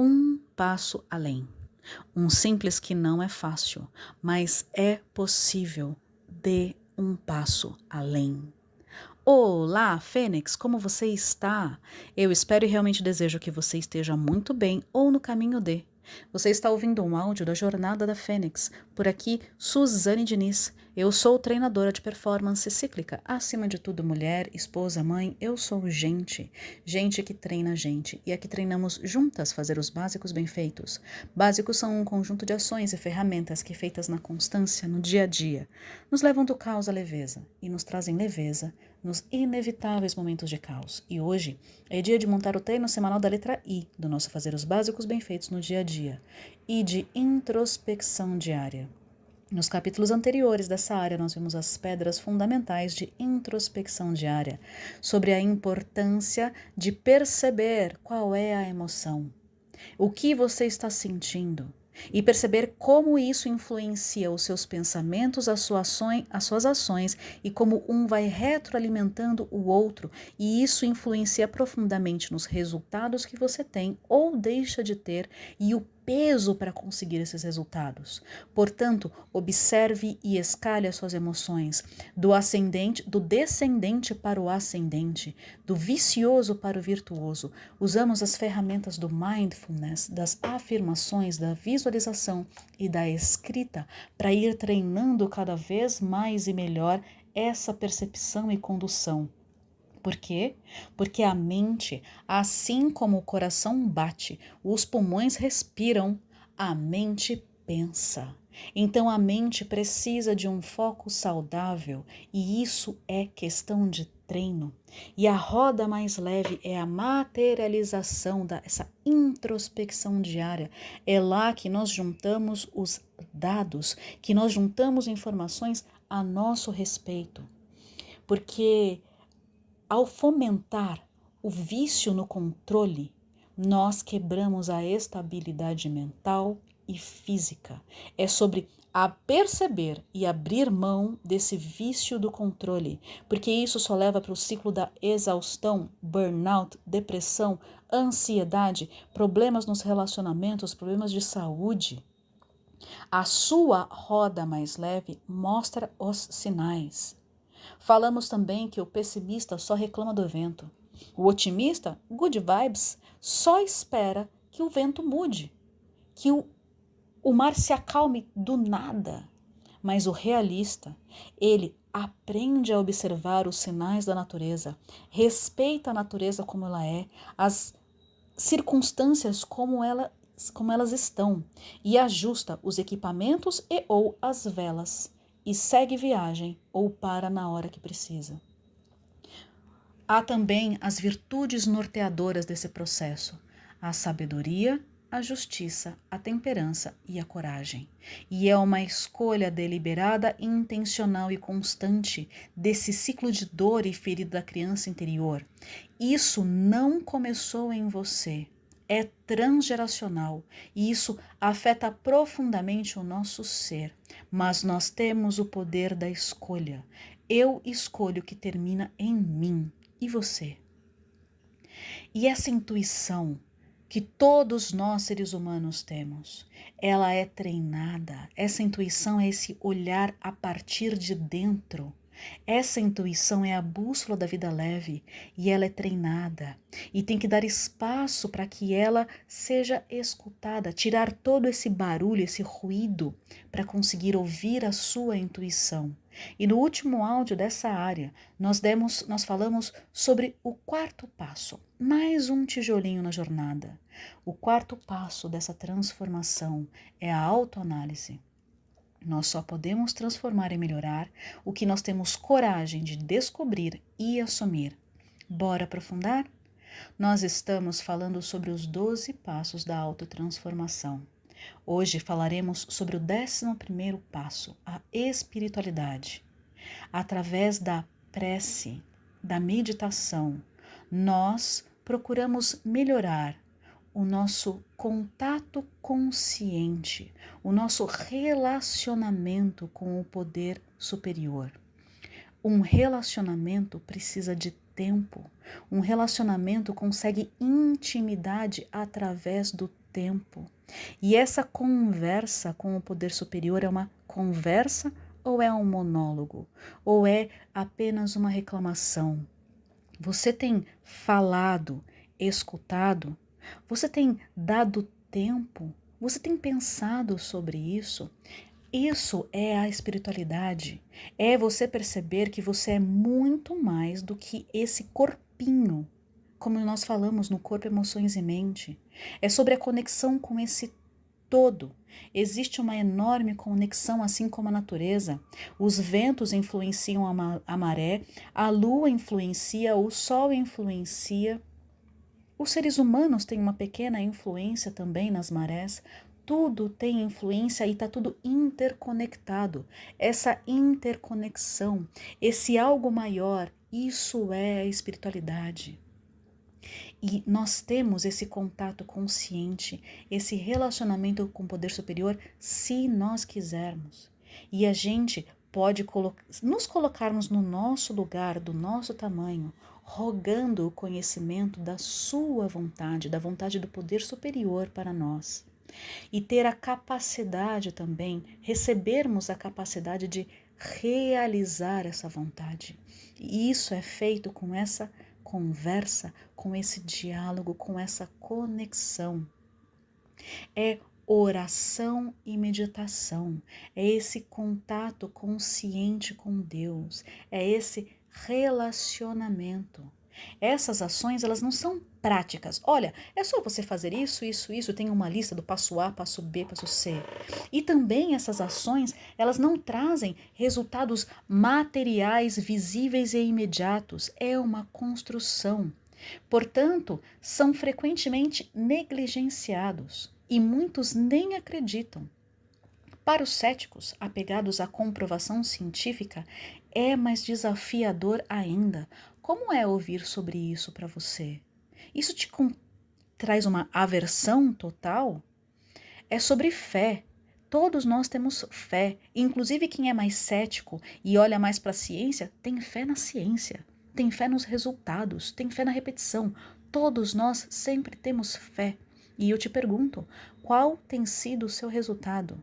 um passo além. Um simples que não é fácil, mas é possível. Dê um passo além. Olá, Fênix, como você está? Eu espero e realmente desejo que você esteja muito bem ou no caminho de. Você está ouvindo um áudio da Jornada da Fênix. Por aqui, Suzane Diniz. Eu sou treinadora de performance cíclica. Acima de tudo, mulher, esposa, mãe, eu sou gente. Gente que treina gente. E aqui treinamos juntas fazer os básicos bem feitos. Básicos são um conjunto de ações e ferramentas que, feitas na constância, no dia a dia, nos levam do caos à leveza e nos trazem leveza nos inevitáveis momentos de caos. E hoje é dia de montar o treino semanal da letra I, do nosso fazer os básicos bem feitos no dia a dia, e de introspecção diária. Nos capítulos anteriores dessa área, nós vimos as pedras fundamentais de introspecção diária, sobre a importância de perceber qual é a emoção, o que você está sentindo, e perceber como isso influencia os seus pensamentos, as suas ações e como um vai retroalimentando o outro, e isso influencia profundamente nos resultados que você tem ou deixa de ter e o peso para conseguir esses resultados. Portanto, observe e escalhe as suas emoções, do descendente para o ascendente, do vicioso para o virtuoso. Usamos as ferramentas do mindfulness, das afirmações, da visualização e da escrita para ir treinando cada vez mais e melhor essa percepção e condução. Por quê? Porque a mente, assim como o coração bate, os pulmões respiram, a mente pensa. Então a mente precisa de um foco saudável e isso é questão de treino. E a roda mais leve é a materialização dessa introspecção diária. É lá que nós juntamos os dados, que nós juntamos informações a nosso respeito. Porque ao fomentar o vício no controle, nós quebramos a estabilidade mental e física. É sobre a perceber e abrir mão desse vício do controle, porque isso só leva para o ciclo da exaustão, burnout, depressão, ansiedade, problemas nos relacionamentos, problemas de saúde. A sua roda mais leve mostra os sinais. Falamos também que o pessimista só reclama do vento. O otimista, good vibes, só espera que o vento mude, que o mar se acalme do nada. Mas o realista, ele aprende a observar os sinais da natureza, respeita a natureza como ela é, as circunstâncias como elas estão, e ajusta os equipamentos e ou as velas, e segue viagem ou para na hora que precisa. Há também as virtudes norteadoras desse processo: a sabedoria, a justiça, a temperança e a coragem. E é uma escolha deliberada, intencional e constante desse ciclo de dor e ferida da criança interior. Isso não começou em você. É transgeracional e isso afeta profundamente o nosso ser, mas nós temos o poder da escolha. Eu escolho o que termina em mim. E você? E essa intuição que todos nós seres humanos temos, ela é treinada. Essa intuição é esse olhar a partir de dentro. Essa intuição é a bússola da vida leve e ela é treinada e tem que dar espaço para que ela seja escutada, tirar todo esse barulho, esse ruído para conseguir ouvir a sua intuição. E no último áudio dessa área, nós falamos sobre o quarto passo, mais um tijolinho na jornada. O quarto passo dessa transformação é a autoanálise. Nós só podemos transformar e melhorar o que nós temos coragem de descobrir e assumir. Bora aprofundar? Nós estamos falando sobre os 12 passos da autotransformação. Hoje falaremos sobre o 11º passo, a espiritualidade. Através da prece, da meditação, nós procuramos melhorar o nosso contato consciente, o nosso relacionamento com o poder superior. Um relacionamento precisa de tempo. Um relacionamento consegue intimidade através do tempo. E essa conversa com o poder superior é uma conversa ou é um monólogo? Ou é apenas uma reclamação? Você tem falado, escutado? Você tem dado tempo? Você tem pensado sobre isso? Isso é a espiritualidade. É você perceber que você é muito mais do que esse corpinho, como nós falamos no corpo, emoções e mente. É sobre a conexão com esse todo. Existe uma enorme conexão, assim como a natureza. Os ventos influenciam a maré, a lua influencia, o sol influencia. Os seres humanos têm uma pequena influência também nas marés. Tudo tem influência e está tudo interconectado. Essa interconexão, esse algo maior, isso é a espiritualidade. E nós temos esse contato consciente, esse relacionamento com o poder superior, se nós quisermos. E a gente pode nos colocarmos no nosso lugar, do nosso tamanho, rogando o conhecimento da sua vontade, da vontade do poder superior para nós. E ter a capacidade também, recebermos a capacidade de realizar essa vontade. E isso é feito com essa conversa, com esse diálogo, com essa conexão. É oração e meditação, é esse contato consciente com Deus, é esse relacionamento. Essas ações, elas não são práticas. Olha, é só você fazer isso, isso, isso, tem uma lista do passo A, passo B, passo C. E também essas ações, elas não trazem resultados materiais, visíveis e imediatos. É uma construção. Portanto, são frequentemente negligenciados e muitos nem acreditam. Para os céticos apegados à comprovação científica, é mais desafiador ainda. Como é ouvir sobre isso para você? Isso te traz uma aversão total? É sobre fé. Todos nós temos fé, inclusive quem é mais cético e olha mais para a ciência, tem fé na ciência, tem fé nos resultados, tem fé na repetição. Todos nós sempre temos fé. E eu te pergunto, qual tem sido o seu resultado?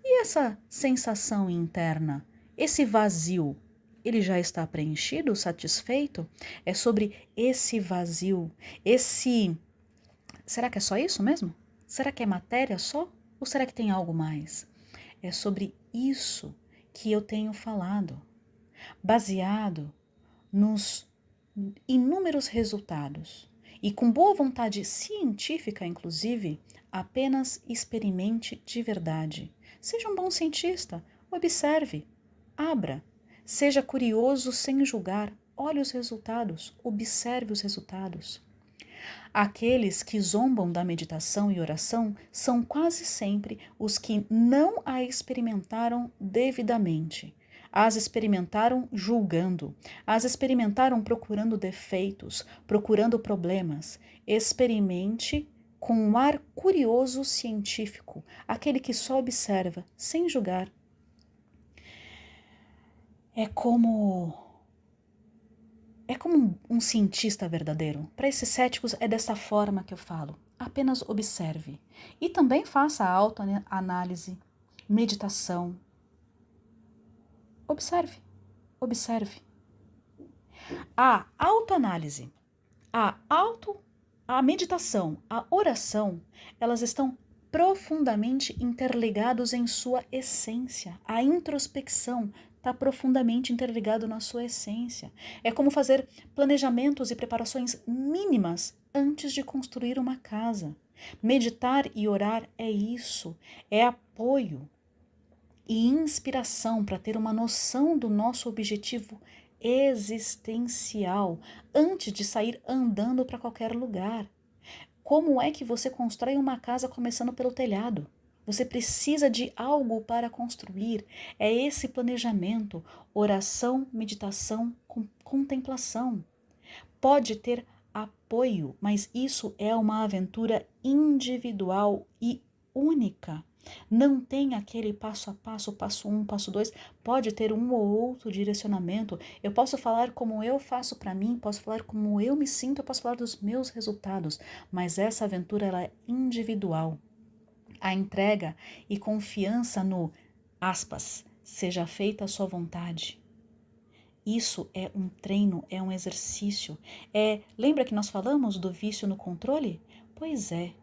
E essa sensação interna, esse vazio, ele já está preenchido, satisfeito? É sobre esse vazio, esse... Será que é só isso mesmo? Será que é matéria só? Ou será que tem algo mais? É sobre isso que eu tenho falado, baseado nos inúmeros resultados. E com boa vontade científica, inclusive, apenas experimente de verdade. Seja um bom cientista, observe, abra, seja curioso sem julgar, olhe os resultados, observe os resultados. Aqueles que zombam da meditação e oração são quase sempre os que não a experimentaram devidamente. As experimentaram julgando, as experimentaram procurando defeitos, procurando problemas. Experimente com um ar curioso científico, aquele que só observa, sem julgar. É como um cientista verdadeiro. Para esses céticos é dessa forma que eu falo. Apenas observe. E também faça autoanálise, meditação. Observe, observe. A autoanálise, a meditação, a oração, elas estão profundamente interligados em sua essência. A introspecção está profundamente interligado na sua essência. É como fazer planejamentos e preparações mínimas antes de construir uma casa. Meditar e orar é isso, é apoio e inspiração para ter uma noção do nosso objetivo existencial antes de sair andando para qualquer lugar. Como é que você constrói uma casa começando pelo telhado? Você precisa de algo para construir. É esse planejamento, oração, meditação, contemplação. Pode ter apoio, mas isso é uma aventura individual e única. Não tem aquele passo a passo, passo 1, passo 2, pode ter um ou outro direcionamento. Eu posso falar como eu faço para mim, posso falar como eu me sinto, eu posso falar dos meus resultados, mas essa aventura ela é individual. A entrega e confiança no, aspas, seja feita a sua vontade. Isso é um treino, é um exercício. Lembra que nós falamos do vício no controle? Pois é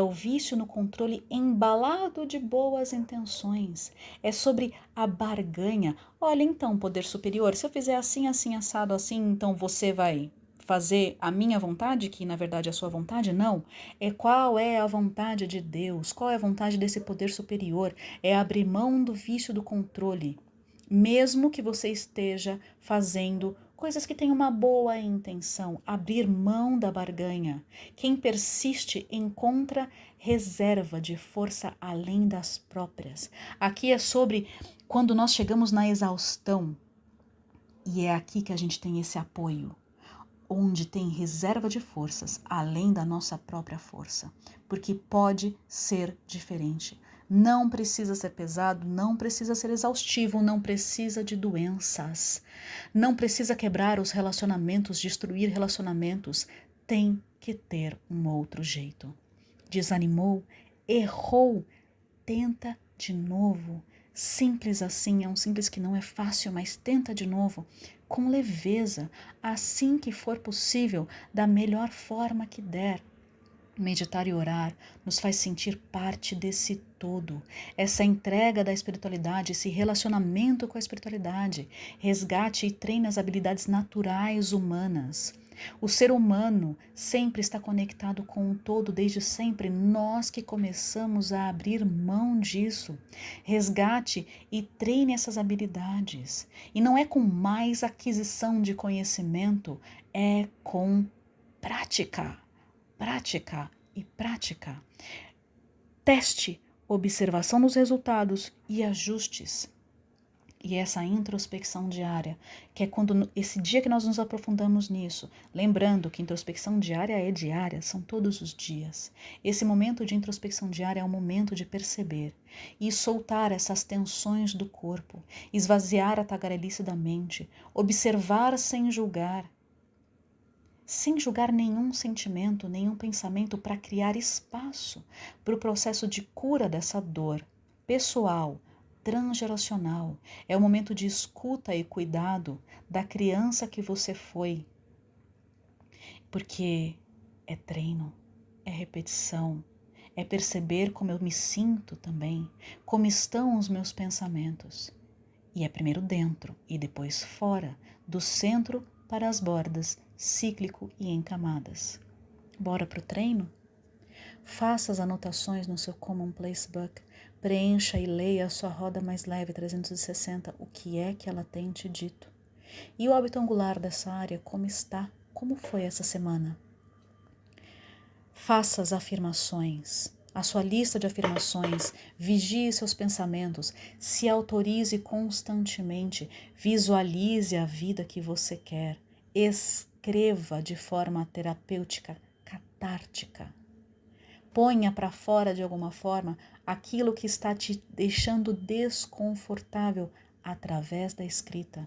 o vício no controle embalado de boas intenções. É sobre a barganha. Olha, então, poder superior, se eu fizer assim, assim, assado, assim, então você vai fazer a minha vontade, que na verdade é a sua vontade? Não. Qual é a vontade de Deus? Qual é a vontade desse poder superior? É abrir mão do vício do controle. Mesmo que você esteja fazendo coisas que têm uma boa intenção, abrir mão da barganha. Quem persiste encontra reserva de força além das próprias. Aqui é sobre quando nós chegamos na exaustão, e é aqui que a gente tem esse apoio, onde tem reserva de forças além da nossa própria força, porque pode ser diferente. Não precisa ser pesado, não precisa ser exaustivo, não precisa de doenças, não precisa quebrar os relacionamentos, destruir relacionamentos. Tem que ter um outro jeito. Desanimou, errou, tenta de novo. Simples assim, é um simples que não é fácil, mas tenta de novo, com leveza, assim que for possível, da melhor forma que der. Meditar e orar nos faz sentir parte desse todo, essa entrega da espiritualidade, esse relacionamento com a espiritualidade, resgate e treine as habilidades naturais humanas. O ser humano sempre está conectado com o todo, desde sempre, nós que começamos a abrir mão disso. Resgate e treine essas habilidades. E não é com mais aquisição de conhecimento, é com prática. Prática e prática. Teste, observação dos resultados e ajustes. E essa introspecção diária, que é quando esse dia que nós nos aprofundamos nisso, lembrando que introspecção diária é diária, são todos os dias. Esse momento de introspecção diária é o momento de perceber e soltar essas tensões do corpo, esvaziar a tagarelice da mente, observar sem julgar nenhum sentimento, nenhum pensamento, para criar espaço para o processo de cura dessa dor pessoal, transgeracional. É o momento de escuta e cuidado da criança que você foi, porque é treino, é repetição, é perceber como eu me sinto também, como estão os meus pensamentos. E é primeiro dentro e depois fora, do centro para as bordas, cíclico e em camadas. Bora pro treino? Faça as anotações no seu Commonplace Book, preencha e leia a sua roda mais leve 360, o que é que ela tem te dito. E o hábito angular dessa área, como está? Como foi essa semana? Faça as afirmações, a sua lista de afirmações, vigie seus pensamentos, se autorize constantemente, visualize a vida que você quer, escreva de forma terapêutica, catártica. Ponha para fora de alguma forma aquilo que está te deixando desconfortável através da escrita.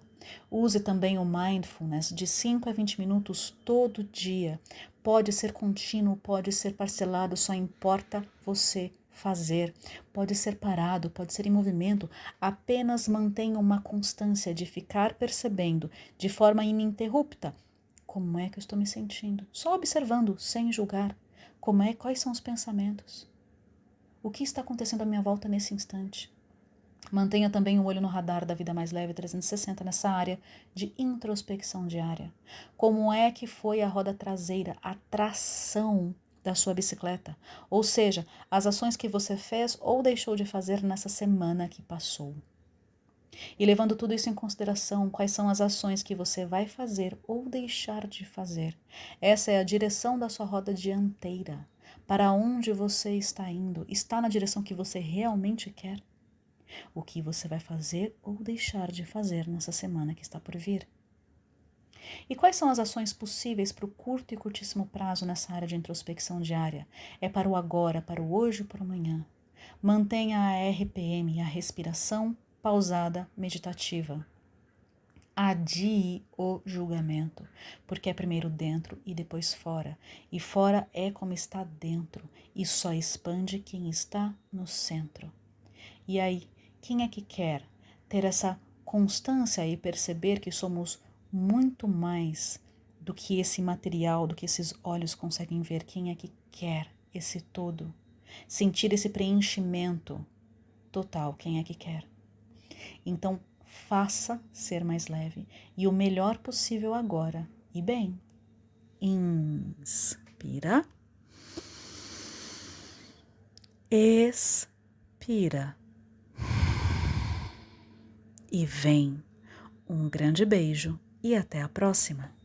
Use também o mindfulness de 5 a 20 minutos todo dia. Pode ser contínuo, pode ser parcelado, só importa você fazer. Pode ser parado, pode ser em movimento. Apenas mantenha uma constância de ficar percebendo de forma ininterrupta como é que eu estou me sentindo. Só observando, sem julgar. Quais são os pensamentos? O que está acontecendo à minha volta nesse instante? Mantenha também o olho no radar da Vida Mais Leve 360 nessa área de introspecção diária. Como é que foi a roda traseira, a tração da sua bicicleta? Ou seja, as ações que você fez ou deixou de fazer nessa semana que passou. E levando tudo isso em consideração, quais são as ações que você vai fazer ou deixar de fazer? Essa é a direção da sua roda dianteira. Para onde você está indo? Está na direção que você realmente quer? O que você vai fazer ou deixar de fazer nessa semana que está por vir? E quais são as ações possíveis para o curto e curtíssimo prazo nessa área de introspecção diária? É para o agora, para o hoje e para o amanhã. Mantenha a RPM, a respiração pausada meditativa. Adie o julgamento, porque é primeiro dentro e depois fora. E fora é como está dentro, e só expande quem está no centro. E aí, quem é que quer ter essa constância e perceber que somos muito mais do que esse material, do que esses olhos conseguem ver? Quem é que quer esse todo? Sentir esse preenchimento total, quem é que quer? Então, faça ser mais leve e o melhor possível agora. E bem, inspira, expira e vem. Um grande beijo e até a próxima!